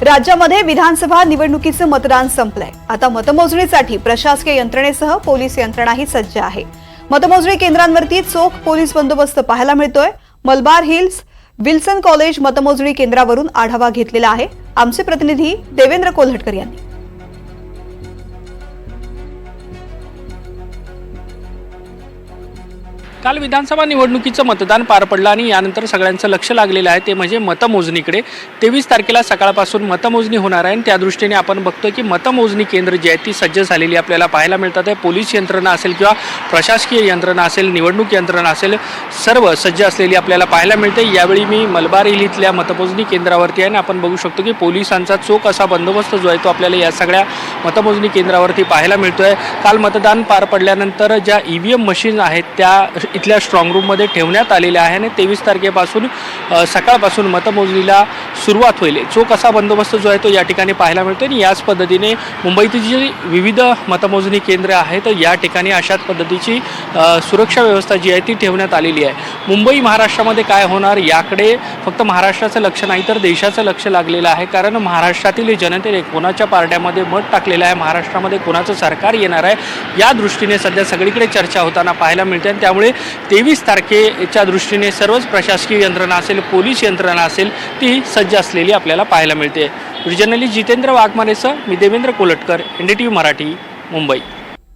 राज्यामध्ये विधानसभा निवडणुकीचं मतदान संपलंय। आता मतमोजणीसाठी प्रशासकीय यंत्रणेसह पोलीस यंत्रणाही सज्ज आहे। मतमोजणी केंद्रांवरती चोख पोलीस बंदोबस्त पाहायला मिळतोय। मलबार हिल्स विल्सन कॉलेज मतमोजणी केंद्रावरून आढावा घेतलेला आहे आमचे प्रतिनिधी देवेंद्र कोल्हटकर यांनी। काल विधानसभा निवडणुकीचं मतदान पार पडलं आणि यानंतर सगळ्यांचं लक्ष लागलेलं आहे ते म्हणजे मतमोजणीकडे। 23 तारखेला सकाळपासून मतमोजणी होणार आहे आणि त्या दृष्टीने आपण बघतोय की मतमोजणी केंद्र जी आहेत ती सज्ज झालेली आपल्याला पाहायला मिळतात आहे। पोलीस यंत्रणा असेल किंवा प्रशासकीय यंत्रणा असेल, निवडणूक यंत्रणा असेल, सर्व सज्ज असलेली आपल्याला पाहायला मिळते। यावेळी मी मलबार हिल इथल्या मतमोजणी केंद्रावरती आहे आणि आपण बघू शकतो की पोलिसांचा चोख असा बंदोबस्त जो आहे तो आपल्याला या सगळ्या मतमोजणी केंद्रावरती पाहायला मिळतोय। काल मतदान पार पडल्यानंतर ज्या ईव्हीएम मशीन आहेत त्या इथल्या स्ट्रॉंग रूममध्ये ठेवण्यात आलेल्या आहे आणि 23 तारखेपासून सकाळपासून मतमोजणीला सुरुवात होईल। चोख असा बंदोबस्त जो आहे तो या ठिकाणी पाहायला मिळतो आणि याच पद्धतीने मुंबईतील जी विविध मतमोजणी केंद्र आहेत या ठिकाणी अशाच पद्धतीची सुरक्षा व्यवस्था जी आहे ती ठेवण्यात आलेली आहे। मुंबई महाराष्ट्रामध्ये काय होणार याकडे फक्त महाराष्ट्राचं लक्ष नाही तर देशाचं लक्ष लागलेलं आहे, कारण महाराष्ट्रातील जनतेने कोणाच्या पारड्यामध्ये मत टाकलेलं आहे, महाराष्ट्रामध्ये कोणाचं सरकार येणार आहे या दृष्टीने सध्या सगळीकडे चर्चा होताना पाहायला मिळते आणि त्यामुळे 23 तारखेच्या दृष्टीने सर्वच प्रशासकीय यंत्रणा असेल, पोलीस यंत्रणा असेल ती सज्ज असलेली आपल्याला पाहायला मिळते। जर्नलिस्ट जितेंद्र वाघमारेसह मी देवेंद्र कोल्हटकर, NDTV मराठी, मुंबई।